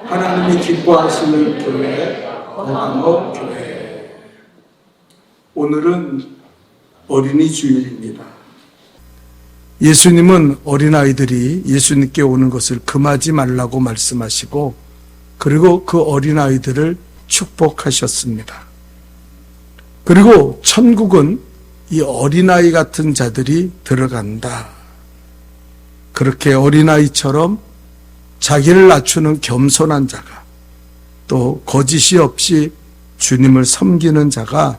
하나님이 기뻐하시는 교회, 거강호 교회. 오늘은 어린이 주일입니다. 예수님은 어린아이들이 예수님께 오는 것을 금하지 말라고 말씀하시고, 그리고 그 어린아이들을 축복하셨습니다. 그리고 천국은 이 어린아이 같은 자들이 들어간다. 그렇게 어린아이처럼 자기를 낮추는 겸손한 자가, 또 거짓이 없이 주님을 섬기는 자가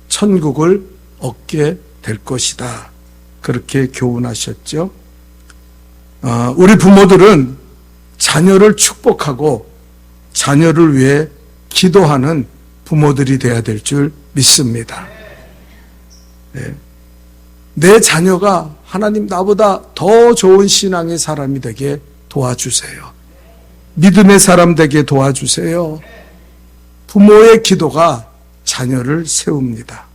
천국을 얻게 될 것이다. 그렇게 교훈하셨죠. 우리 부모들은 자녀를 축복하고 자녀를 위해 기도하는 부모들이 되어야 될 줄 믿습니다. 내 자녀가 하나님 나보다 더 좋은 신앙의 사람이 되게 도와주세요. 믿음의 사람 되게 도와주세요. 부모의 기도가 자녀를 세웁니다.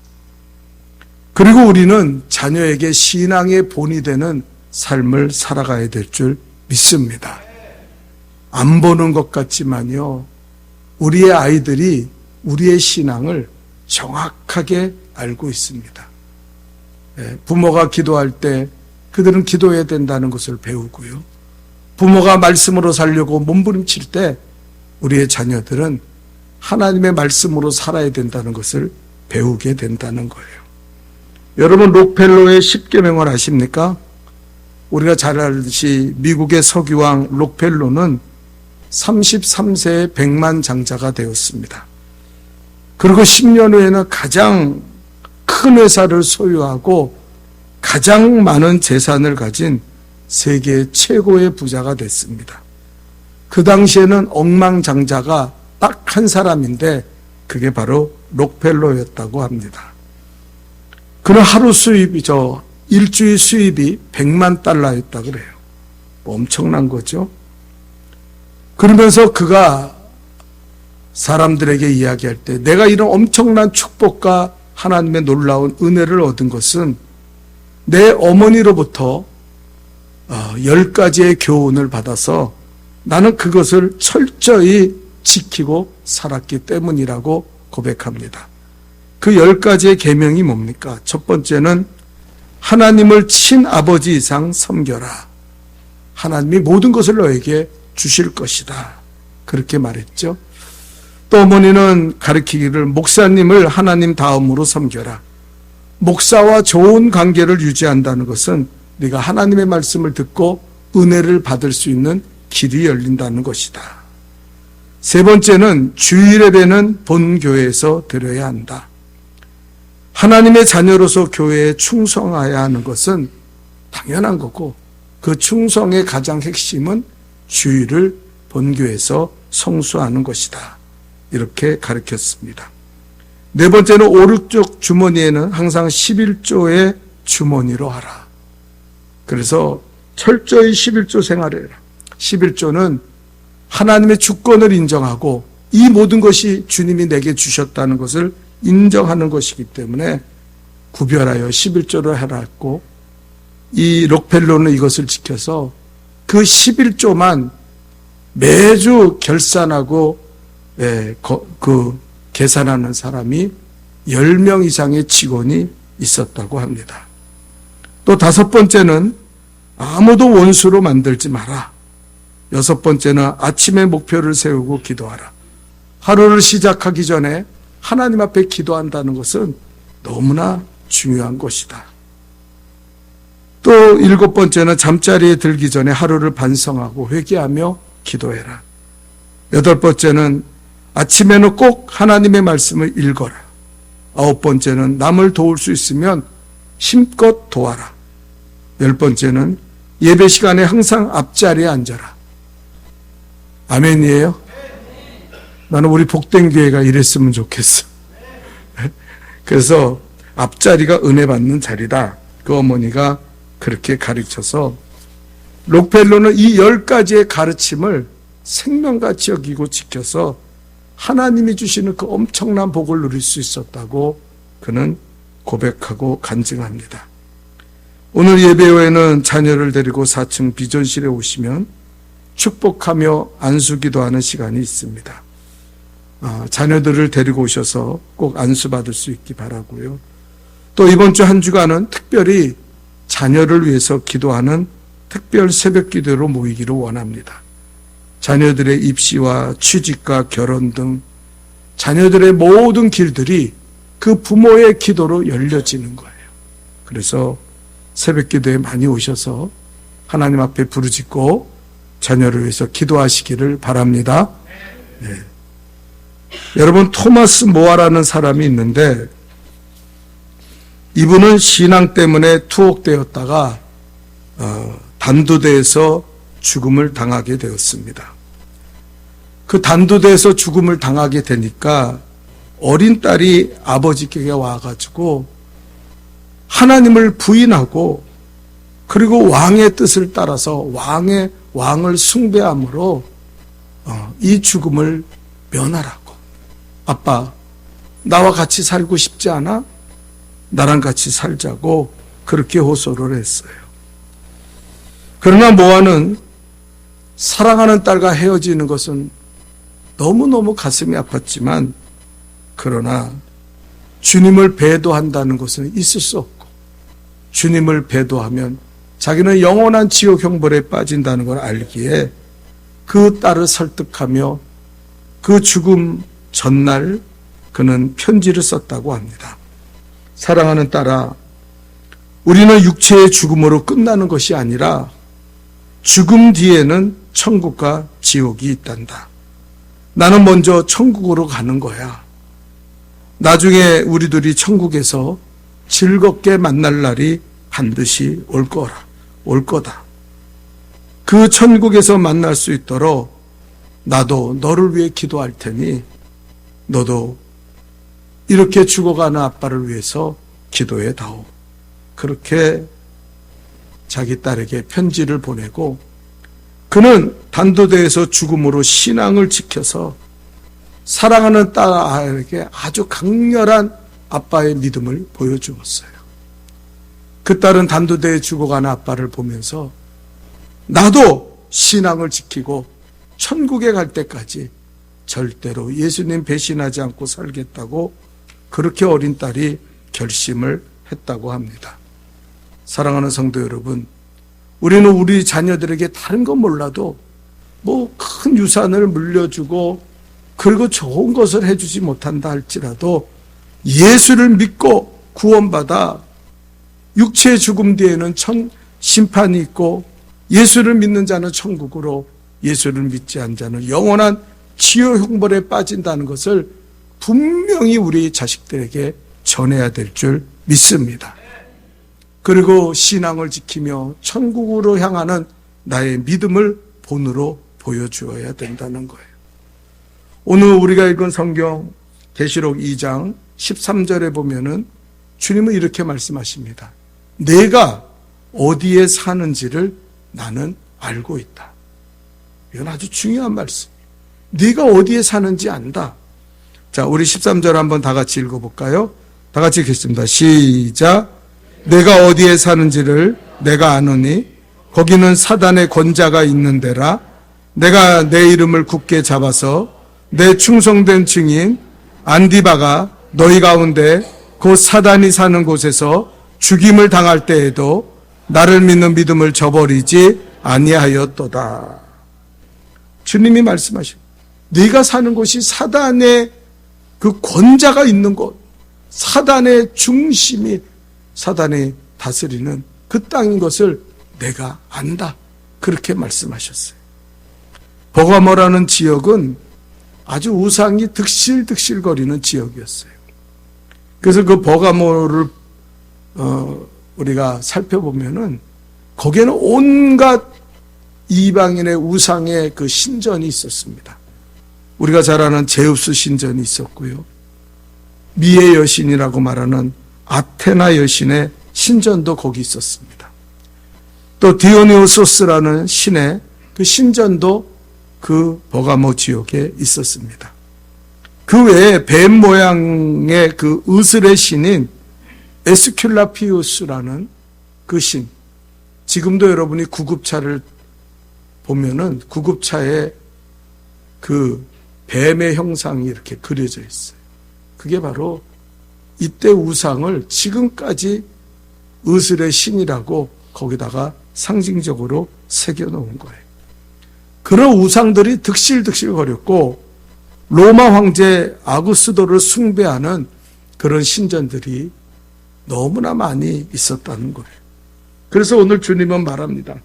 그리고 우리는 자녀에게 신앙의 본이 되는 삶을 살아가야 될 줄 믿습니다. 안 보는 것 같지만요, 우리의 아이들이 우리의 신앙을 정확하게 알고 있습니다. 부모가 기도할 때 그들은 기도해야 된다는 것을 배우고요, 부모가 말씀으로 살려고 몸부림칠 때 우리의 자녀들은 하나님의 말씀으로 살아야 된다는 것을 배우게 된다는 거예요. 여러분, 록펠로의 십계명을 아십니까? 우리가 잘 알듯이 미국의 서기왕 록펠로는 33세에 백만장자가 되었습니다. 그리고 10년 후에는 가장 큰 회사를 소유하고 가장 많은 재산을 가진 세계 최고의 부자가 됐습니다. 그 당시에는 억만장자가 딱 한 사람인데 그게 바로 록펠로였다고 합니다. 그는 하루 수입이죠. 일주일 수입이 100만 달러였다 그래요. 엄청난 거죠. 그러면서 그가 사람들에게 이야기할 때, 내가 이런 엄청난 축복과 하나님의 놀라운 은혜를 얻은 것은 내 어머니로부터 10가지의 교훈을 받아서 나는 그것을 철저히 지키고 살았기 때문이라고 고백합니다. 그 10가지의 계명이 뭡니까? 첫 번째는 하나님을 친아버지 이상 섬겨라. 하나님이 모든 것을 너에게 주실 것이다. 그렇게 말했죠. 또 어머니는 가르치기를 목사님을 하나님 다음으로 섬겨라. 목사와 좋은 관계를 유지한다는 것은 네가 하나님의 말씀을 듣고 은혜를 받을 수 있는 길이 열린다는 것이다. 세 번째는 주일 예배는 본교회에서 드려야 한다. 하나님의 자녀로서 교회에 충성해야 하는 것은 당연한 거고, 그 충성의 가장 핵심은 주일을 본교회에서 성수하는 것이다. 이렇게 가르쳤습니다. 네 번째는 오른쪽 주머니에는 항상 11조의 주머니로 하라. 그래서 철저히 11조 생활을 해라. 11조는 하나님의 주권을 인정하고 이 모든 것이 주님이 내게 주셨다는 것을 인정하는 것이기 때문에 구별하여 11조를 해라 했고, 이 록펠로는 이것을 지켜서 그 11조만 매주 결산하고 그 계산하는 사람이 10명 이상의 직원이 있었다고 합니다. 또 다섯 번째는 아무도 원수로 만들지 마라. 여섯 번째는 아침에 목표를 세우고 기도하라. 하루를 시작하기 전에 하나님 앞에 기도한다는 것은 너무나 중요한 것이다. 또 일곱 번째는 잠자리에 들기 전에 하루를 반성하고 회개하며 기도해라. 여덟 번째는 아침에는 꼭 하나님의 말씀을 읽어라. 아홉 번째는 남을 도울 수 있으면 힘껏 도와라. 열 번째는 예배 시간에 항상 앞자리에 앉아라. 아멘이에요? 나는 우리 복된 교회가 이랬으면 좋겠어. 그래서 앞자리가 은혜 받는 자리다. 그 어머니가 그렇게 가르쳐서 록펠로는 이 10가지의 가르침을 생명같이 여기고 지켜서 하나님이 주시는 그 엄청난 복을 누릴 수 있었다고 그는 고백하고 간증합니다. 오늘 예배 후에는 자녀를 데리고 4층 비전실에 오시면 축복하며 안수기도하는 시간이 있습니다. 자녀들을 데리고 오셔서 꼭 안수받을 수 있기 바라고요. 또 이번 주 한 주간은 특별히 자녀를 위해서 기도하는 특별 새벽 기도로 모이기를 원합니다. 자녀들의 입시와 취직과 결혼 등 자녀들의 모든 길들이 그 부모의 기도로 열려지는 거예요. 그래서 새벽 기도에 많이 오셔서 하나님 앞에 부르짖고 자녀를 위해서 기도하시기를 바랍니다. 네. 여러분, 토마스 모아라는 사람이 있는데 이분은 신앙 때문에 투옥되었다가 단두대에서 죽음을 당하게 되었습니다. 그 단두대에서 죽음을 당하게 되니까 어린 딸이 아버지께 와가지고 하나님을 부인하고 그리고 왕의 뜻을 따라서 왕을 숭배함으로 이 죽음을 면하라고. 아빠, 나와 같이 살고 싶지 않아? 나랑 같이 살자고 그렇게 호소를 했어요. 그러나 모아는 사랑하는 딸과 헤어지는 것은 너무너무 가슴이 아팠지만 그러나 주님을 배도한다는 것은 있을 수 없고 주님을 배도하면 자기는 영원한 지옥 형벌에 빠진다는 걸 알기에 그 딸을 설득하며 그 죽음 전날 그는 편지를 썼다고 합니다. 사랑하는 딸아, 우리는 육체의 죽음으로 끝나는 것이 아니라 죽음 뒤에는 천국과 지옥이 있단다. 나는 먼저 천국으로 가는 거야. 나중에 우리들이 천국에서 즐겁게 만날 날이 반드시 올 거다. 그 천국에서 만날 수 있도록 나도 너를 위해 기도할 테니 너도 이렇게 죽어가는 아빠를 위해서 기도해 다오. 그렇게 자기 딸에게 편지를 보내고 그는 단두대에서 죽음으로 신앙을 지켜서 사랑하는 딸에게 아주 강렬한 아빠의 믿음을 보여주었어요. 그 딸은 단두대에 죽어가는 아빠를 보면서 나도 신앙을 지키고 천국에 갈 때까지 절대로 예수님 배신하지 않고 살겠다고 그렇게 어린 딸이 결심을 했다고 합니다. 사랑하는 성도 여러분, 우리는 우리 자녀들에게 다른 건 몰라도 뭐 큰 유산을 물려주고 그리고 좋은 것을 해주지 못한다 할지라도 예수를 믿고 구원받아 육체의 죽음 뒤에는 심판이 있고 예수를 믿는 자는 천국으로 예수를 믿지 않는 자는 영원한 지옥 형벌에 빠진다는 것을 분명히 우리 자식들에게 전해야 될 줄 믿습니다. 그리고 신앙을 지키며 천국으로 향하는 나의 믿음을 본으로 보여주어야 된다는 거예요. 오늘 우리가 읽은 성경 계시록 2장 13절에 보면은 주님은 이렇게 말씀하십니다. 내가 어디에 사는지를 나는 알고 있다. 이건 아주 중요한 말씀. 네가 어디에 사는지 안다. 자, 우리 13절 한번 다 같이 읽어볼까요? 다 같이 읽겠습니다. 시작. 내가 어디에 사는지를 내가 아노니 거기는 사단의 권자가 있는 데라. 내가 내 이름을 굳게 잡아서 내 충성된 증인 안디바가 너희 가운데 곧 사단이 사는 곳에서 죽임을 당할 때에도 나를 믿는 믿음을 저버리지 아니하였도다. 주님이 말씀하십니다. 네가 사는 곳이 사단의 그 권자가 있는 곳, 사단의 중심이 사단이 다스리는 그 땅인 것을 내가 안다. 그렇게 말씀하셨어요. 버가모라는 지역은 아주 우상이 득실득실거리는 지역이었어요. 그래서 그 버가모를 우리가 살펴보면은 거기에는 온갖 이방인의 우상의 그 신전이 있었습니다. 우리가 잘 아는 제우스 신전이 있었고요. 미의 여신이라고 말하는 아테나 여신의 신전도 거기 있었습니다. 또 디오니오소스라는 신의 그 신전도 그 버가모 지역에 있었습니다. 그 외에 뱀 모양의 그 의술의 신인 에스큘라피우스라는 그 신, 지금도 여러분이 구급차를 보면은 구급차에 그 뱀의 형상이 이렇게 그려져 있어요. 그게 바로 이때 우상을 지금까지 의술의 신이라고 거기다가 상징적으로 새겨놓은 거예요. 그런 우상들이 득실득실 거렸고 로마 황제 아구스도를 숭배하는 그런 신전들이 너무나 많이 있었다는 거예요. 그래서 오늘 주님은 말합니다.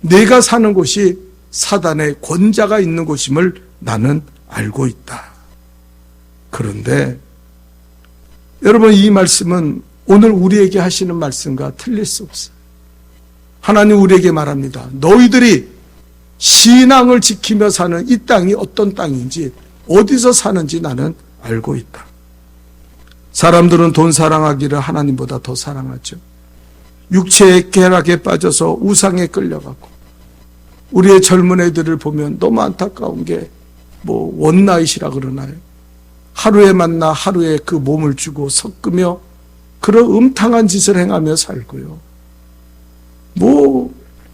내가 사는 곳이 사단의 권자가 있는 곳임을 나는 알고 있다. 그런데 여러분, 이 말씀은 오늘 우리에게 하시는 말씀과 틀릴 수 없어요. 하나님 우리에게 말합니다. 너희들이 신앙을 지키며 사는 이 땅이 어떤 땅인지, 어디서 사는지 나는 알고 있다. 사람들은 돈 사랑하기를 하나님보다 더 사랑하죠. 육체의 쾌락에 빠져서 우상에 끌려가고, 우리의 젊은 애들을 보면 너무 안타까운 게 원나잇이라 그러나요? 하루에 만나 하루에 그 몸을 주고 섞으며 그런 음탕한 짓을 행하며 살고요.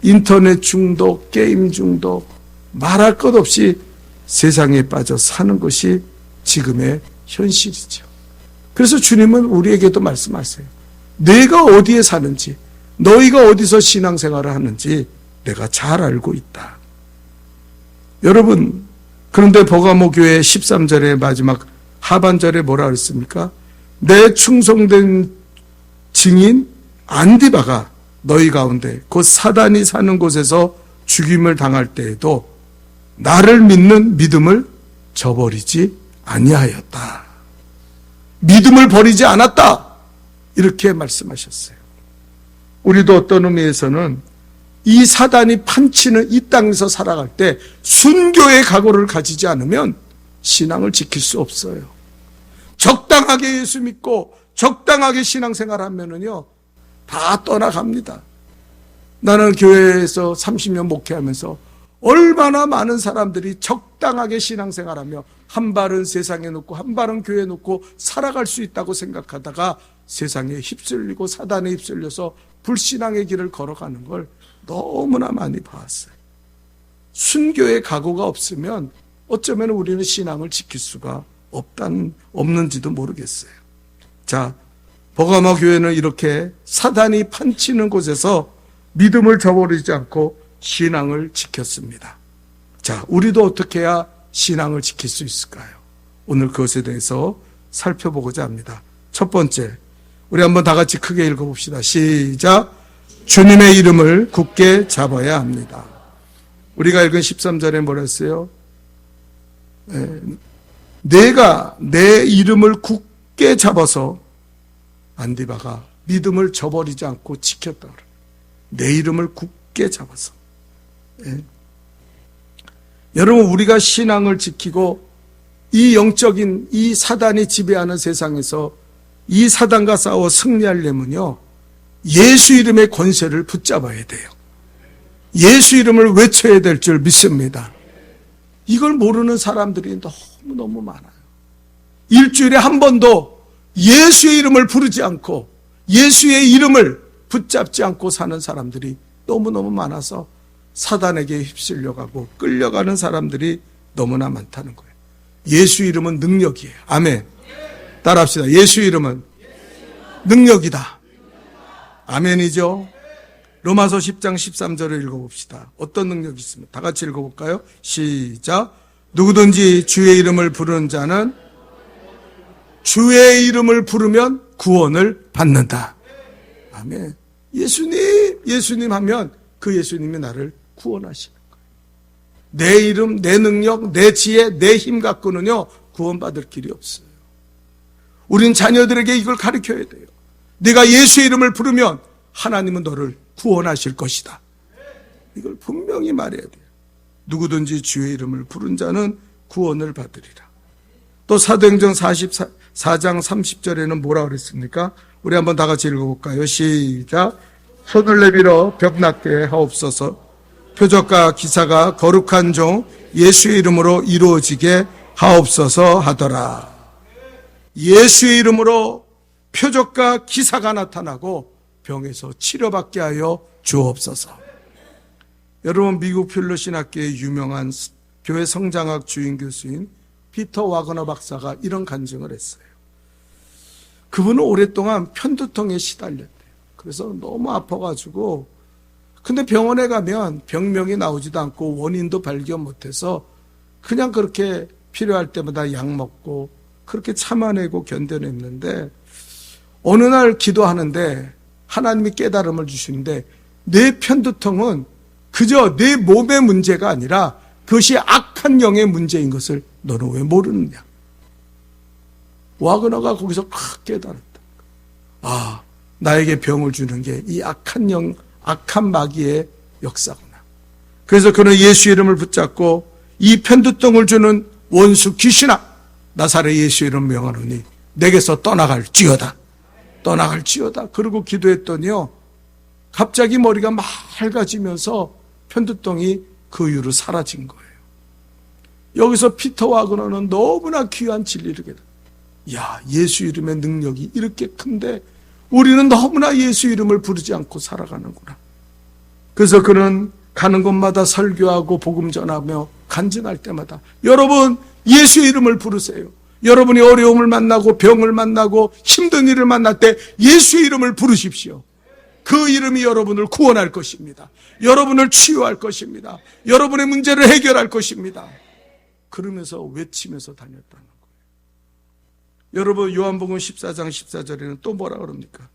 인터넷 중독, 게임 중독, 말할 것 없이 세상에 빠져 사는 것이 지금의 현실이죠. 그래서 주님은 우리에게도 말씀하세요. 내가 어디에 사는지, 너희가 어디서 신앙생활을 하는지 내가 잘 알고 있다. 여러분, 그런데 버가모 교회 13절의 마지막 하반절에 뭐라 그랬습니까? 내 충성된 증인 안디바가 너희 가운데 곧 사단이 사는 곳에서 죽임을 당할 때에도 나를 믿는 믿음을 저버리지 아니하였다. 믿음을 버리지 않았다. 이렇게 말씀하셨어요. 우리도 어떤 의미에서는 이 사단이 판치는 이 땅에서 살아갈 때 순교의 각오를 가지지 않으면 신앙을 지킬 수 없어요. 적당하게 예수 믿고 적당하게 신앙생활하면은요 다 떠나갑니다. 나는 교회에서 30년 목회하면서 얼마나 많은 사람들이 적당하게 신앙생활하며 한 발은 세상에 놓고 한 발은 교회에 놓고 살아갈 수 있다고 생각하다가 세상에 휩쓸리고 사단에 휩쓸려서 불신앙의 길을 걸어가는 걸 너무나 많이 봤어요. 순교의 각오가 없으면 어쩌면 우리는 신앙을 지킬 수가 없는지도 모르겠어요. 자, 버가모 교회는 이렇게 사단이 판치는 곳에서 믿음을 저버리지 않고 신앙을 지켰습니다. 자, 우리도 어떻게 해야 신앙을 지킬 수 있을까요? 오늘 그것에 대해서 살펴보고자 합니다. 첫 번째, 우리 한번 다 같이 크게 읽어봅시다. 시작. 주님의 이름을 굳게 잡아야 합니다. 우리가 읽은 13절에 뭐라 했어요? 내가 내 이름을 굳게 잡아서 안디바가 믿음을 저버리지 않고 지켰다. 내 이름을 굳게 잡아서. 여러분, 우리가 신앙을 지키고 이 영적인 이 사단이 지배하는 세상에서 이 사단과 싸워 승리하려면요, 예수 이름의 권세를 붙잡아야 돼요. 예수 이름을 외쳐야 될 줄 믿습니다. 이걸 모르는 사람들이 너무너무 많아요. 일주일에 한 번도 예수의 이름을 부르지 않고 예수의 이름을 붙잡지 않고 사는 사람들이 너무너무 많아서 사단에게 휩쓸려가고 끌려가는 사람들이 너무나 많다는 거예요. 예수 이름은 능력이에요. 아멘. 따라합시다. 예수 이름은 능력이다. 아멘이죠. 로마서 10장 13절을 읽어봅시다. 어떤 능력이 있습니까? 다 같이 읽어볼까요? 시작. 누구든지 주의 이름을 부르는 자는 주의 이름을 부르면 구원을 받는다. 아멘. 예수님 하면 그 예수님이 나를 구원하시는 거예요. 내 이름, 내 능력, 내 지혜, 내 힘 갖고는요 구원받을 길이 없어요. 우린 자녀들에게 이걸 가르쳐야 돼요. 네가 예수의 이름을 부르면 하나님은 너를 구원하실 것이다. 이걸 분명히 말해야 돼요. 누구든지 주의 이름을 부른 자는 구원을 받으리라. 또 사도행전 44장 30절에는 뭐라 그랬습니까? 우리 한번 다 같이 읽어볼까요? 시작. 손을 내밀어 벽낫게 하옵소서. 표적과 기사가 거룩한 종 예수의 이름으로 이루어지게 하옵소서 하더라. 예수의 이름으로 표적과 기사가 나타나고 병에서 치료받게 하여 주옵소서. 여러분, 미국 필러 신학계의 유명한 교회 성장학 주임 교수인 피터 와그너 박사가 이런 간증을 했어요. 그분은 오랫동안 편두통에 시달렸대요. 그래서 너무 아파가지고, 근데 병원에 가면 병명이 나오지도 않고 원인도 발견 못해서 그냥 그렇게 필요할 때마다 약 먹고 그렇게 참아내고 견뎌냈는데, 어느 날 기도하는데 하나님이 깨달음을 주시는데, 내 편두통은 그저 내 몸의 문제가 아니라 그것이 악한 영의 문제인 것을 너는 왜 모르느냐. 와그너가 거기서 확 깨달았다. 아, 나에게 병을 주는 게 이 악한 영, 악한 마귀의 역사구나. 그래서 그는 예수 이름을 붙잡고 이 편두통을 주는 원수 귀신아, 나사렛 예수 이름 명하노니 내게서 떠나갈지어다. 떠나갈지어다. 그러고 기도했더니요, 갑자기 머리가 맑아지면서 편두통이 그 이후로 사라진 거예요. 여기서 피터 와그너는 너무나 귀한 진리를 깨달았어요. 야, 예수 이름의 능력이 이렇게 큰데 우리는 너무나 예수 이름을 부르지 않고 살아가는구나. 그래서 그는 가는 곳마다 설교하고 복음 전하며 간증할 때마다, 여러분 예수 이름을 부르세요. 여러분이 어려움을 만나고 병을 만나고 힘든 일을 만날 때 예수 이름을 부르십시오. 그 이름이 여러분을 구원할 것입니다. 여러분을 치유할 것입니다. 여러분의 문제를 해결할 것입니다. 그러면서 외치면서 다녔다는 거예요. 여러분, 요한복음 14장 14절에는 또 뭐라 그럽니까?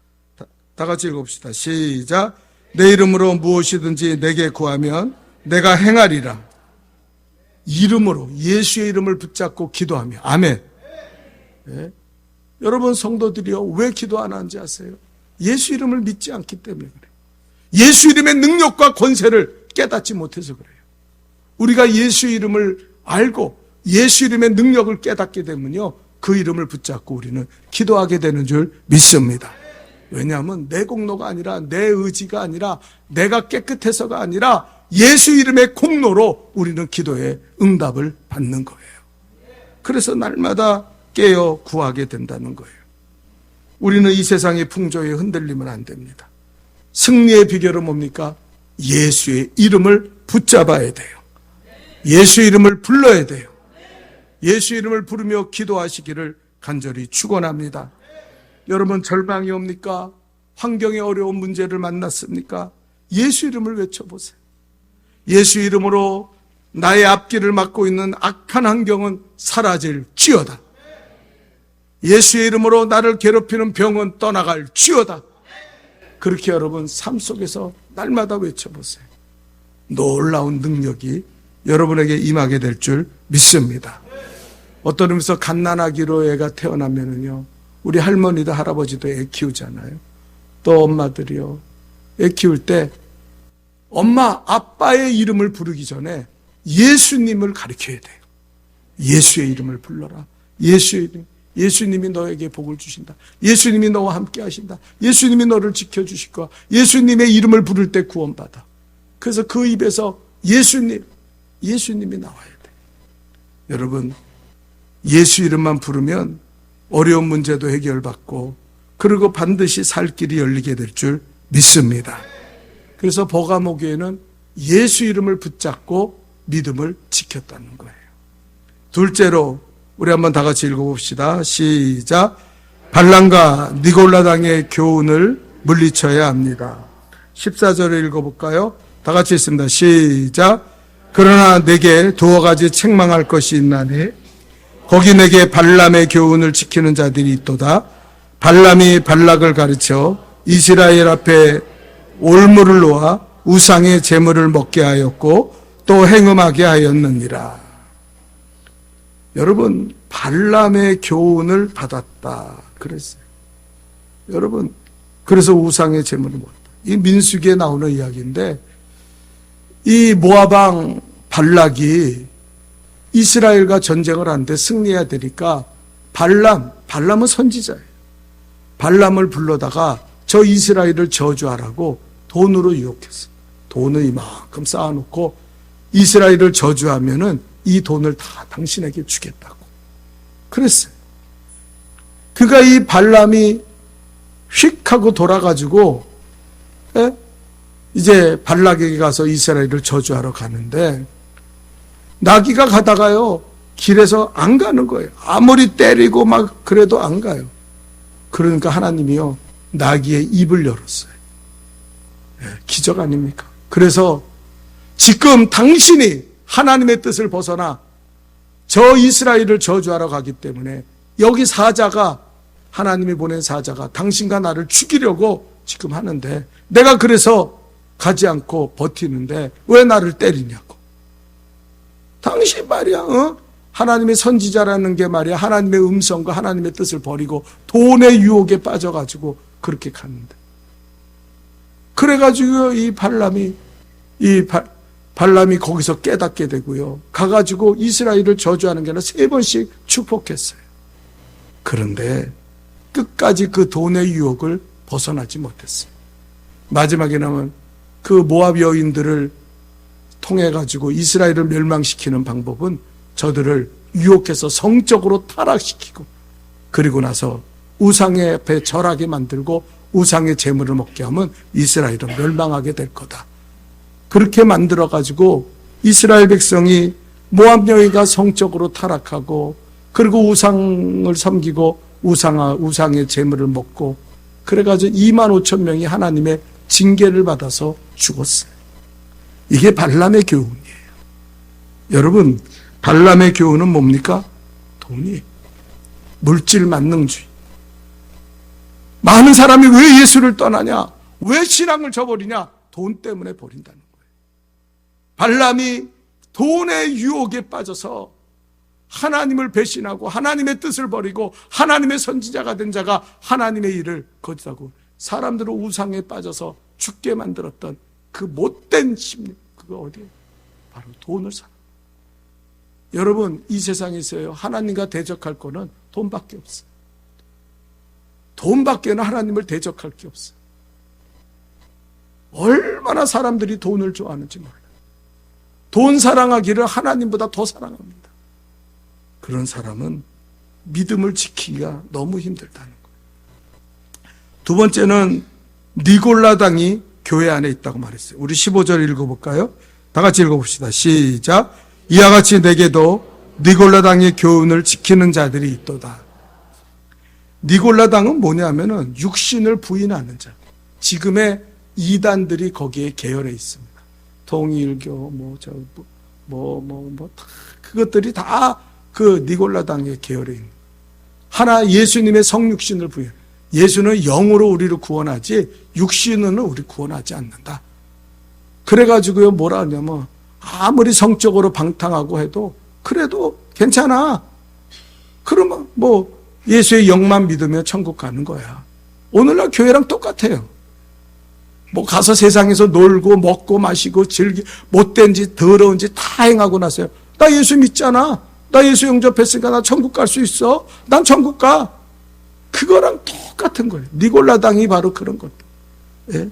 다 같이 읽읍시다. 시작. 내 이름으로 무엇이든지 내게 구하면 내가 행하리라. 이름으로, 예수의 이름을 붙잡고 기도하며. 아멘. 네. 여러분 성도들이요, 왜 기도 안 하는지 아세요? 예수 이름을 믿지 않기 때문에 그래요. 예수 이름의 능력과 권세를 깨닫지 못해서 그래요. 우리가 예수 이름을 알고 예수 이름의 능력을 깨닫게 되면요, 그 이름을 붙잡고 우리는 기도하게 되는 줄 믿습니다. 왜냐하면 내 공로가 아니라, 내 의지가 아니라, 내가 깨끗해서가 아니라 예수 이름의 공로로 우리는 기도에 응답을 받는 거예요. 그래서 날마다 깨어 구하게 된다는 거예요. 우리는 이 세상의 풍조에 흔들리면 안 됩니다. 승리의 비결은 뭡니까? 예수의 이름을 붙잡아야 돼요. 예수 이름을 불러야 돼요. 예수 이름을 부르며 기도하시기를 간절히 축원합니다. 여러분, 절망이 옵니까? 환경의 어려운 문제를 만났습니까? 예수 이름을 외쳐보세요. 예수 이름으로 나의 앞길을 막고 있는 악한 환경은 사라질지어다. 예수의 이름으로 나를 괴롭히는 병은 떠나갈지어다. 그렇게 여러분 삶 속에서 날마다 외쳐보세요. 놀라운 능력이 여러분에게 임하게 될 줄 믿습니다. 어떤 의미에서 갓난아기로 애가 태어나면은요, 우리 할머니도 할아버지도 애 키우잖아요. 또 엄마들이요, 애 키울 때 엄마, 아빠의 이름을 부르기 전에 예수님을 가르쳐야 돼요. 예수의 이름을 불러라. 예수의 이름. 예수님이 너에게 복을 주신다. 예수님이 너와 함께 하신다. 예수님이 너를 지켜주실 거야. 예수님의 이름을 부를 때 구원받아. 그래서 그 입에서 예수님이 나와야 돼. 여러분, 예수 이름만 부르면 어려운 문제도 해결받고, 그리고 반드시 살 길이 열리게 될 줄 믿습니다. 그래서 버가모교회는 예수 이름을 붙잡고 믿음을 지켰다는 거예요. 둘째로, 우리 한번 다 같이 읽어봅시다. 시작. 발람과 니골라당의 교훈을 물리쳐야 합니다. 14절을 읽어볼까요? 다 같이 읽습니다. 시작. 그러나 내게 두어 가지 책망할 것이 있나니 거기 내게 발람의 교훈을 지키는 자들이 있도다. 발람이 발락을 가르쳐 이스라엘 앞에 올무를 놓아 우상의 제물을 먹게 하였고 또 행음하게 하였느니라. 여러분, 발람의 교훈을 받았다 그랬어요. 여러분, 그래서 우상의 제물을 먹었다. 이 민수기에 나오는 이야기인데, 이 모압왕 발락이 이스라엘과 전쟁을 하는데 승리해야 되니까 발람은 선지자예요. 발람을 불러다가 저 이스라엘을 저주하라고 돈으로 유혹했어요. 돈을 이만큼 쌓아놓고 이스라엘을 저주하면은 이 돈을 다 당신에게 주겠다고 그랬어요. 그가 이 발람이 휙 하고 돌아가지고 이제 발락에게 가서 이스라엘을 저주하러 가는데 나귀가 가다가요 길에서 안 가는 거예요. 아무리 때리고 막 그래도 안 가요. 그러니까 하나님이요 나귀의 입을 열었어요. 기적 아닙니까? 그래서 지금 당신이 하나님의 뜻을 벗어나 저 이스라엘을 저주하러 가기 때문에 여기 사자가 하나님이 보낸 사자가 당신과 나를 죽이려고 지금 하는데 내가 그래서 가지 않고 버티는데 왜 나를 때리냐고. 당신 말이야 하나님의 선지자라는 게 말이야 하나님의 음성과 하나님의 뜻을 버리고 돈의 유혹에 빠져가지고 그렇게 갔는데 그래가지고 발람이 거기서 깨닫게 되고요. 가가지고 이스라엘을 저주하는 게 아니라 3번씩 축복했어요. 그런데 끝까지 그 돈의 유혹을 벗어나지 못했어요. 마지막에는 그 모압 여인들을 통해 가지고 이스라엘을 멸망시키는 방법은 저들을 유혹해서 성적으로 타락시키고 그리고 나서 우상의 앞에 절하게 만들고 우상의 재물을 먹게 하면 이스라엘은 멸망하게 될 거다. 그렇게 만들어 가지고 이스라엘 백성이 모압 여인가 성적으로 타락하고 그리고 우상을 섬기고 우상의 재물을 먹고 그래가지고 2만 5천 명이 하나님의 징계를 받아서 죽었어요. 이게 발람의 교훈이에요. 여러분 발람의 교훈은 뭡니까? 돈이 물질 만능주의. 많은 사람이 왜 예수를 떠나냐? 왜 신앙을 저버리냐? 돈 때문에 버린다는 거예요. 발람이 돈의 유혹에 빠져서 하나님을 배신하고 하나님의 뜻을 버리고 하나님의 선지자가 된 자가 하나님의 일을 거짓하고 사람들을 우상에 빠져서 죽게 만들었던 그 못된 심리, 그거 어디예요? 바로 돈을 사는. 여러분 이 세상에 있어요. 하나님과 대적할 거는 돈밖에 없어요. 돈밖에는 하나님을 대적할 게 없어요. 얼마나 사람들이 돈을 좋아하는지 몰라요. 돈 사랑하기를 하나님보다 더 사랑합니다. 그런 사람은 믿음을 지키기가 너무 힘들다는 거예요. 두 번째는 니골라당이 교회 안에 있다고 말했어요. 우리 15절 읽어볼까요? 다 같이 읽어봅시다. 시작. 이와 같이 내게도 니골라당의 교훈을 지키는 자들이 있도다. 니골라당은 뭐냐면은 육신을 부인하는 자. 지금의 이단들이 거기에 계열해 있습니다. 통일교, 그것들이 다 그 니골라당의 계열에 있는. 하나 예수님의 성육신을 부인. 예수는 영으로 우리를 구원하지 육신으로 우리 구원하지 않는다. 그래가지고요 뭐라 하냐면 아무리 성적으로 방탕하고 해도 그래도 괜찮아. 그러면 뭐 예수의 영만 믿으면 천국 가는 거야. 오늘날 교회랑 똑같아요. 뭐 가서 세상에서 놀고 먹고 마시고 못된 짓 더러운 짓 다 행하고 나서요. 나 예수 믿잖아. 나 예수 영접했으니까 나 천국 갈 수 있어. 난 천국 가. 그거랑 똑같은 거예요. 니골라당이 바로 그런 것들. 예?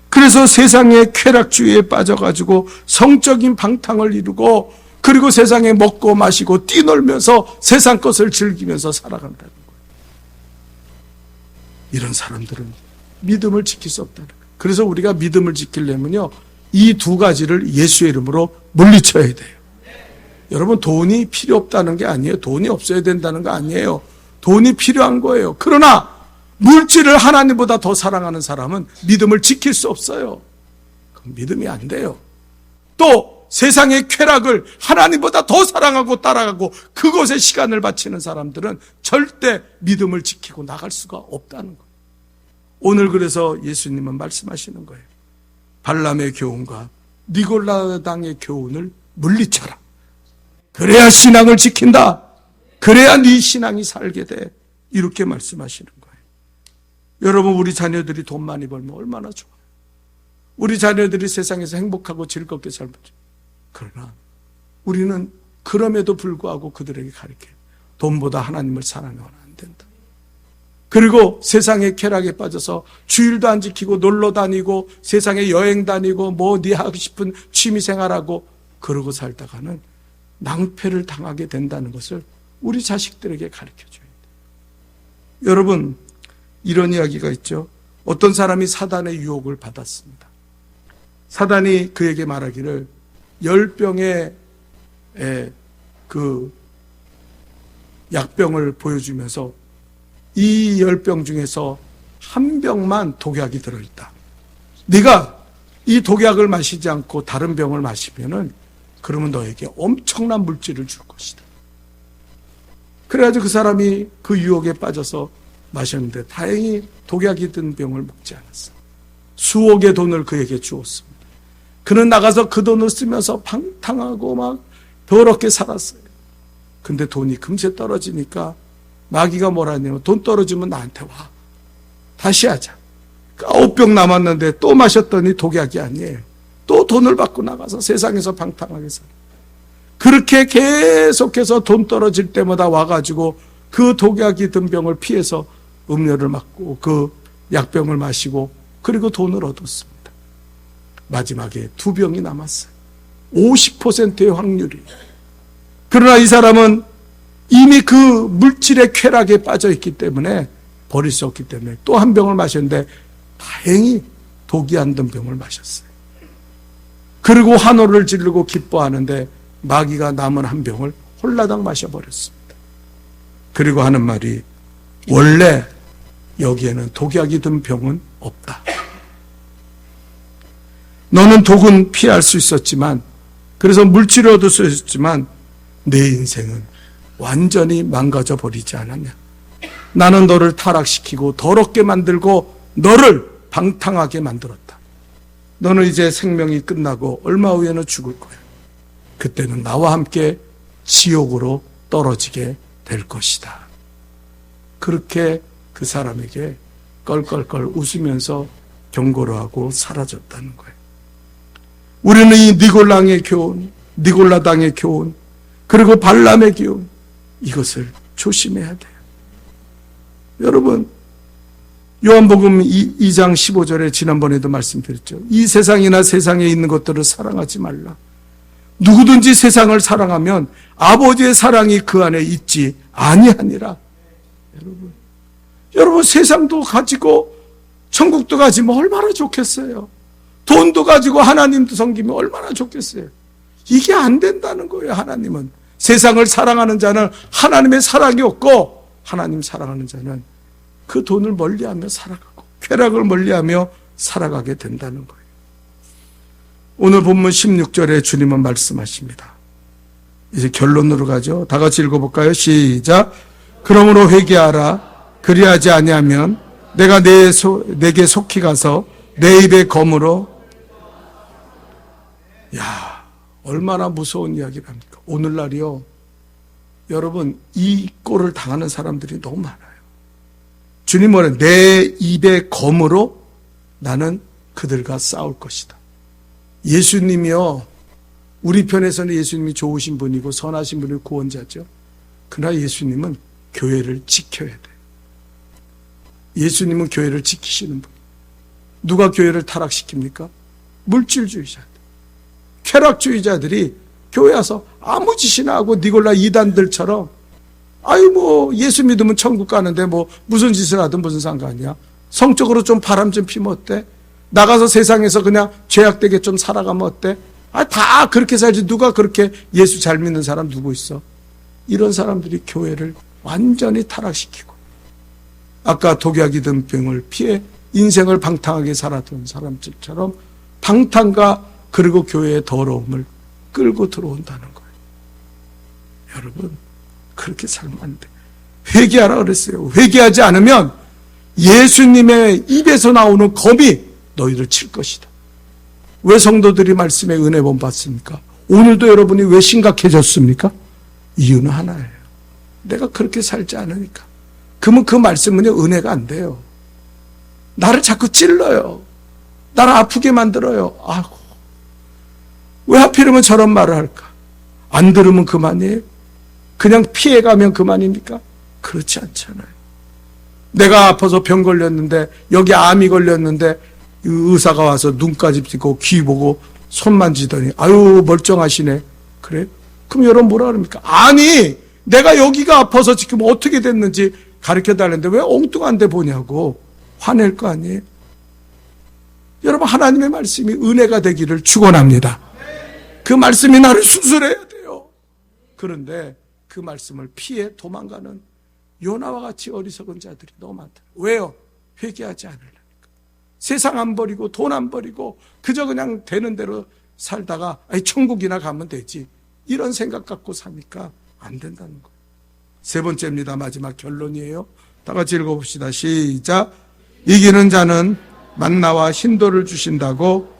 그래서 세상의 쾌락주의에 빠져가지고 성적인 방탕을 이루고 그리고 세상에 먹고 마시고 뛰놀면서 세상 것을 즐기면서 살아간다는 거예요. 이런 사람들은 믿음을 지킬 수 없다는 거예요. 그래서 우리가 믿음을 지키려면요 이 두 가지를 예수의 이름으로 물리쳐야 돼요. 여러분 돈이 필요 없다는 게 아니에요. 돈이 없어야 된다는 거 아니에요. 돈이 필요한 거예요. 그러나 물질을 하나님보다 더 사랑하는 사람은 믿음을 지킬 수 없어요. 그럼 믿음이 안 돼요. 또 세상의 쾌락을 하나님보다 더 사랑하고 따라가고 그것에 시간을 바치는 사람들은 절대 믿음을 지키고 나갈 수가 없다는 거예요. 오늘 그래서 예수님은 말씀하시는 거예요. 발람의 교훈과 니골라당의 교훈을 물리쳐라. 그래야 신앙을 지킨다. 그래야 네 신앙이 살게 돼. 이렇게 말씀하시는 거예요. 여러분 우리 자녀들이 돈 많이 벌면 얼마나 좋아요. 우리 자녀들이 세상에서 행복하고 즐겁게 살면 좋아요. 그러나 우리는 그럼에도 불구하고 그들에게 가르쳐요. 돈보다 하나님을 사랑하면 안 된다. 그리고 세상의 쾌락에 빠져서 주일도 안 지키고 놀러 다니고 세상에 여행 다니고 뭐 네 하고 싶은 취미생활하고 그러고 살다가는 낭패를 당하게 된다는 것을 우리 자식들에게 가르쳐줘야 돼요. 여러분 이런 이야기가 있죠. 어떤 사람이 사단의 유혹을 받았습니다. 사단이 그에게 말하기를 10병의 그 약병을 보여주면서 이 10병 중에서 한 병만 독약이 들어있다. 네가 이 독약을 마시지 않고 다른 병을 마시면은 그러면 너에게 엄청난 물질을 줄 것이다. 그래가지고 그 사람이 그 유혹에 빠져서 마셨는데 다행히 독약이 든 병을 먹지 않았어. 수억의 돈을 그에게 주었습니다. 그는 나가서 그 돈을 쓰면서 방탕하고 막 더럽게 살았어요. 근데 돈이 금세 떨어지니까 마귀가 뭐라 했냐면 돈 떨어지면 나한테 와. 다시 하자. 9병 남았는데 또 마셨더니 독약이 아니에요. 또 돈을 받고 나가서 세상에서 방탕하게 살아. 그렇게 계속해서 돈 떨어질 때마다 와가지고 그 독약이 든 병을 피해서 음료를 맞고 그 약병을 마시고 그리고 돈을 얻었습니다. 마지막에 2병이 남았어요. 50%의 확률이. 그러나 이 사람은 이미 그 물질의 쾌락에 빠져있기 때문에 버릴 수 없기 때문에 또 한 병을 마셨는데 다행히 독이 안 든 병을 마셨어요. 그리고 환호를 지르고 기뻐하는데 마귀가 남은 한 병을 홀라당 마셔버렸습니다. 그리고 하는 말이 원래 여기에는 독약이 든 병은 없다. 너는 독은 피할 수 있었지만 그래서 물질을 얻을 수 있었지만 내 인생은 완전히 망가져 버리지 않았냐. 나는 너를 타락시키고 더럽게 만들고 너를 방탕하게 만들었다. 너는 이제 생명이 끝나고 얼마 후에는 죽을 거야. 그때는 나와 함께 지옥으로 떨어지게 될 것이다. 그렇게 그 사람에게 껄껄껄 웃으면서 경고를 하고 사라졌다는 거예요. 우리는 이 니골라당의 교훈, 니골라당의 교훈, 그리고 발람의 교훈, 이것을 조심해야 돼요. 여러분, 요한복음 2장 15절에 지난번에도 말씀드렸죠. 이 세상이나 세상에 있는 것들을 사랑하지 말라. 누구든지 세상을 사랑하면 아버지의 사랑이 그 안에 있지 아니하니라. 여러분 세상도 가지고 천국도 가지면 얼마나 좋겠어요. 돈도 가지고 하나님도 섬기면 얼마나 좋겠어요. 이게 안 된다는 거예요. 하나님은 세상을 사랑하는 자는 하나님의 사랑이 없고 하나님 사랑하는 자는 그 돈을 멀리하며 살아가고 쾌락을 멀리하며 살아가게 된다는 거예요. 오늘 본문 16절에 주님은 말씀하십니다. 이제 결론으로 가죠. 다 같이 읽어볼까요? 시작. 그러므로 회개하라. 그리하지 아니하면 내가 내게 속히 가서 내 입에 검으로. 야, 얼마나 무서운 이야기를 합니까? 오늘날이요, 여러분 이 꼴을 당하는 사람들이 너무 많아요. 주님 뭐래? 내 입에 검으로 나는 그들과 싸울 것이다. 예수님이요, 우리 편에서는 예수님이 좋으신 분이고 선하신 분이 구원자죠. 그러나 예수님은 교회를 지켜야 돼요. 예수님은 교회를 지키시는 분. 누가 교회를 타락시킵니까? 물질주의자들, 쾌락주의자들이 교회 와서 아무 짓이나 하고 니골라 이단들처럼 아유 뭐 예수 믿으면 천국 가는데 뭐 무슨 짓을 하든 무슨 상관이야. 성적으로 좀 바람 좀 피면 어때? 나가서 세상에서 그냥 죄악되게 좀 살아가면 어때? 아, 다 그렇게 살지. 누가 그렇게 예수 잘 믿는 사람 누구 있어? 이런 사람들이 교회를 완전히 타락시키고 아까 독약이 든 병을 피해 인생을 방탕하게 살았던 사람들처럼 방탕과 그리고 교회의 더러움을 끌고 들어온다는 거예요. 여러분 그렇게 살면 안 돼. 회개하라 그랬어요. 회개하지 않으면 예수님의 입에서 나오는 검이 너희를 칠 것이다. 왜 성도들이 말씀에 은혜 못 받습니까? 오늘도 여러분이 왜 심각해졌습니까? 이유는 하나예요. 내가 그렇게 살지 않으니까. 그러면 그 말씀은 은혜가 안 돼요. 나를 자꾸 찔러요. 나를 아프게 만들어요. 아이고, 왜 하필이면 저런 말을 할까? 안 들으면 그만이에요? 그냥 피해가면 그만입니까? 그렇지 않잖아요. 내가 아파서 병 걸렸는데, 여기 암이 걸렸는데 의사가 와서 눈까지 찌고 귀 보고 손 만지더니 아유 멀쩡하시네. 그래? 그럼 여러분 뭐라 그럽니까? 아니 내가 여기가 아파서 지금 어떻게 됐는지 가르쳐 달랬는데 왜 엉뚱한 데 보냐고 화낼 거 아니에요? 여러분, 하나님의 말씀이 은혜가 되기를 축원합니다. 그 말씀이 나를 수술해야 돼요. 그런데 그 말씀을 피해 도망가는 요나와 같이 어리석은 자들이 너무 많다. 왜요? 회개하지 않으려니까. 세상 안 버리고 돈 안 버리고 그저 그냥 되는 대로 살다가 천국이나 가면 되지, 이런 생각 갖고 사니까 안 된다는 거예요. 세 번째입니다. 마지막 결론이에요. 다 같이 읽어봅시다. 시작. 이기는 자는 만나와 흰돌을 주신다고.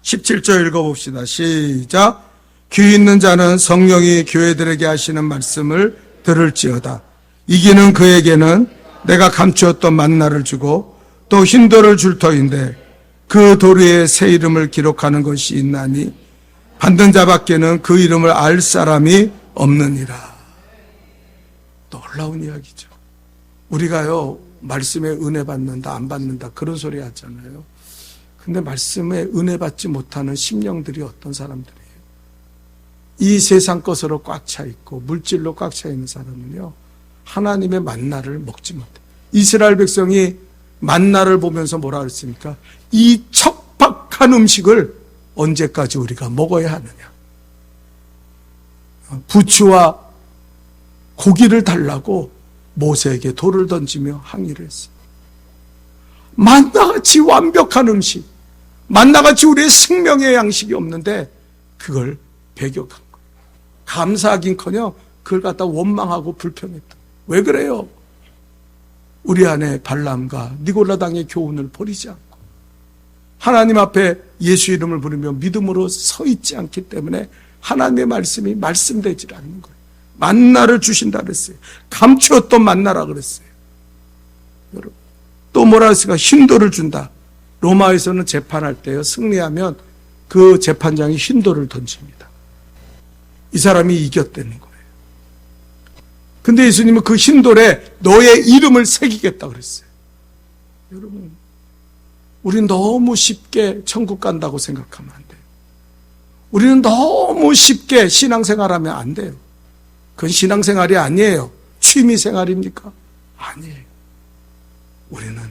17절 읽어봅시다. 시작. 귀 있는 자는 성령이 교회들에게 하시는 말씀을 들을지어다. 이기는 그에게는 내가 감추었던 만나를 주고 또 흰돌을 줄 터인데 그 돌 위에 새 이름을 기록하는 것이 있나니 받는 자밖에는 그 이름을 알 사람이 없느니라. 놀라운 이야기죠. 우리가요, 말씀에 은혜 받는다 안 받는다 그런 소리 하잖아요. 근데 말씀에 은혜 받지 못하는 심령들이 어떤 사람들이에요? 이 세상 것으로 꽉 차 있고 물질로 꽉 차 있는 사람은요, 하나님의 만나를 먹지 못해요. 이스라엘 백성이 만나를 보면서 뭐라 그랬습니까? 이 척박한 음식을 언제까지 우리가 먹어야 하느냐. 부추와 고기를 달라고 모세에게 돌을 던지며 항의를 했어요. 만나같이 완벽한 음식, 만나같이 우리의 생명의 양식이 없는데 그걸 배격한 거예요. 감사하긴커녕 그걸 갖다 원망하고 불평했다. 왜 그래요? 우리 안에 발람과 니골라당의 교훈을 버리지 않고 하나님 앞에 예수 이름을 부르며 믿음으로 서 있지 않기 때문에 하나님의 말씀이 말씀되지 않는 거예요. 만나를 주신다 그랬어요. 감추었던 만나라 그랬어요. 여러분, 또 뭐라 했을까? 흰돌을 준다. 로마에서는 재판할 때요, 승리하면 그 재판장이 흰돌을 던집니다. 이 사람이 이겼다는 거예요. 근데 예수님은 그 흰돌에 너의 이름을 새기겠다 그랬어요. 여러분, 우리는 너무 쉽게 천국 간다고 생각하면 안 돼요. 우리는 너무 쉽게 신앙생활하면 안 돼요. 그건 신앙생활이 아니에요. 취미생활입니까? 아니에요. 우리는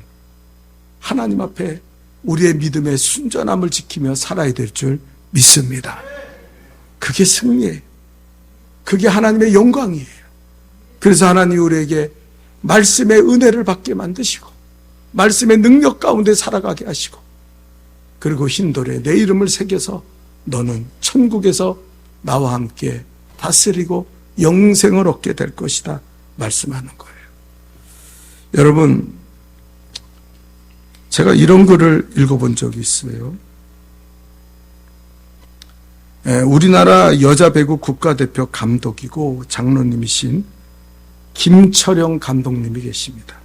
하나님 앞에 우리의 믿음의 순전함을 지키며 살아야 될 줄 믿습니다. 그게 승리예요. 그게 하나님의 영광이에요. 그래서 하나님이 우리에게 말씀의 은혜를 받게 만드시고 말씀의 능력 가운데 살아가게 하시고 그리고 흰돌에 내 이름을 새겨서 너는 천국에서 나와 함께 다스리고 영생을 얻게 될 것이다 말씀하는 거예요. 여러분, 제가 이런 글을 읽어본 적이 있어요. 우리나라 여자 배구 국가대표 감독이고 장로님이신 김철영 감독님이 계십니다.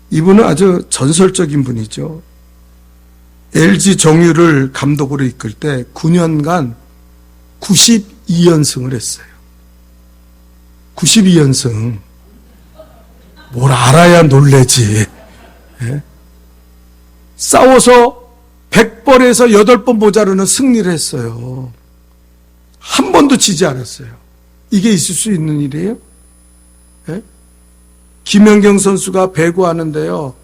이분은 아주 전설적인 분이죠. LG 정유를 감독으로 이끌 때 9년간 92연승을 했어요. 92연승. 뭘 알아야 놀래지. 예? 싸워서 100번에서 8번 모자르는 승리를 했어요. 한 번도 지지 않았어요. 이게 있을 수 있는 일이에요? 예? 김연경 선수가 배구하는데요,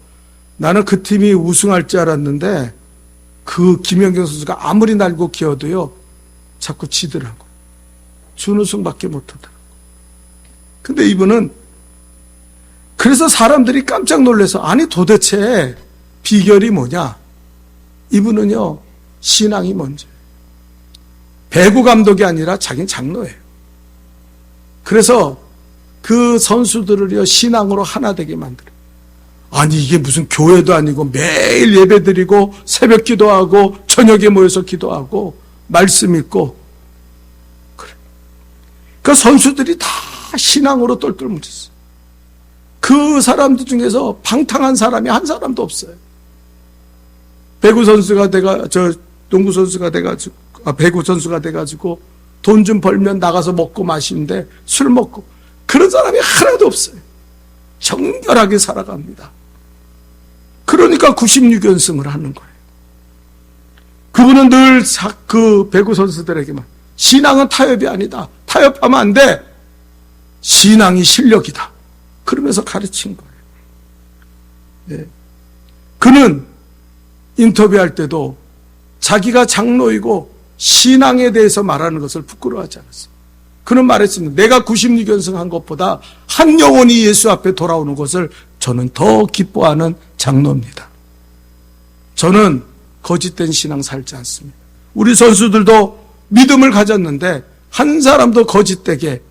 나는 그 팀이 우승할 줄 알았는데 그 김연경 선수가 아무리 날고 기어도요 자꾸 지더라고. 준우승밖에 못하더라고. 근데 이분은, 그래서 사람들이 깜짝 놀라서, 아니 도대체 비결이 뭐냐? 이분은요, 신앙이 먼저예요. 배구 감독이 아니라 자기는 장로예요. 그래서 그 선수들을요, 신앙으로 하나 되게 만들어요. 아니 이게 무슨 교회도 아니고 매일 예배 드리고 새벽 기도하고 저녁에 모여서 기도하고 말씀 읽고 그래. 그 선수들이 다 신앙으로 똘똘 뭉쳤어요. 그 사람들 중에서 방탕한 사람이 한 사람도 없어요. 배구 선수가 농구 선수가 돼가지고 배구 선수가 돼가지고 돈 좀 벌면 나가서 먹고 마시는데 술 먹고 그런 사람이 하나도 없어요. 정결하게 살아갑니다. 그러니까 96연승을 하는 거예요. 그분은 늘 그 배구 선수들에게만 신앙은 타협이 아니다. 타협하면 안 돼. 신앙이 실력이다. 그러면서 가르친 거예요. 네. 그는 인터뷰할 때도 자기가 장로이고 신앙에 대해서 말하는 것을 부끄러워하지 않았어요. 그는 말했습니다. 내가 96연승 한 것보다 한 영혼이 예수 앞에 돌아오는 것을 저는 더 기뻐하는 장로입니다. 저는 거짓된 신앙 살지 않습니다. 우리 선수들도 믿음을 가졌는데 한 사람도 거짓되게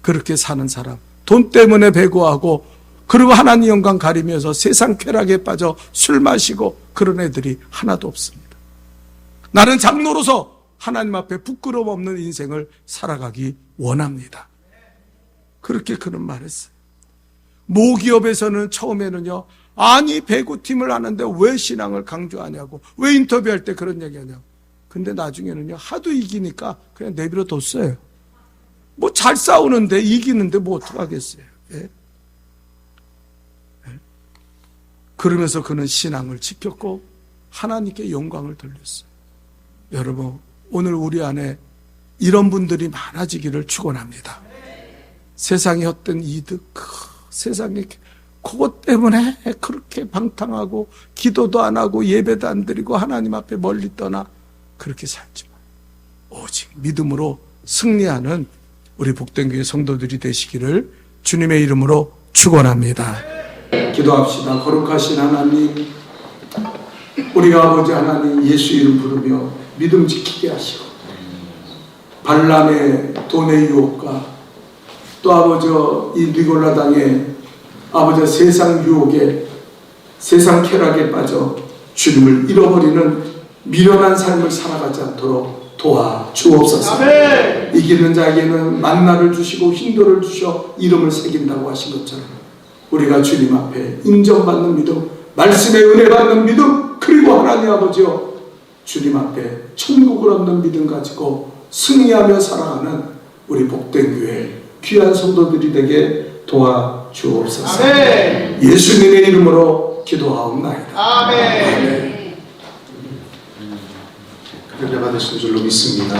그렇게 사는 사람, 돈 때문에 배고하고 그리고 하나님 영광 가리면서 세상 쾌락에 빠져 술 마시고 그런 애들이 하나도 없습니다. 나는 장로로서 하나님 앞에 부끄러움 없는 인생을 살아가기 원합니다. 그렇게 그는 말했어요. 모기업에서는 처음에는요, 아니 배구팀을 하는데 왜 신앙을 강조하냐고, 왜 인터뷰할 때 그런 얘기하냐고. 근데 나중에는요, 하도 이기니까 그냥 내버려 뒀어요. 뭐 잘 싸우는데 이기는데 뭐 어떡하겠어요. 예? 그러면서 그는 신앙을 지켰고 하나님께 영광을 돌렸어요. 여러분, 오늘 우리 안에 이런 분들이 많아지기를 축원합니다. 세상의 헛된 이득, 세상에 그것 때문에 그렇게 방탕하고 기도도 안 하고 예배도 안 드리고 하나님 앞에 멀리 떠나 그렇게 살지 마. 오직 믿음으로 승리하는 우리 복된 교회 성도들이 되시기를 주님의 이름으로 축원합니다. 기도합시다. 거룩하신 하나님, 우리가 아버지 하나님 예수 이름 부르며 믿음 지키게 하시고 발람의 돈의 유혹과 또 아버지 이 니골라 당의 아버지 세상 유혹에 세상 쾌락에 빠져 주님을 잃어버리는 미련한 삶을 살아가지 않도록 도와 주옵소서. 아멘. 이기는 자에게는 만나를 주시고 hin도를 주셔 이름을 새긴다고 하신 것처럼 우리가 주님 앞에 인정받는 믿음, 말씀에 은혜 받는 믿음, 그리고 하나님 아버지여 주님 앞에 천국을 얻는 믿음 가지고 승리하며 살아가는 우리 복된 교회 귀한 성도들이 되게 도와 주옵소서. 아멘. 예수님의 이름으로 기도하옵나이다. 아멘. 은혜 받으신 줄로 믿습니다.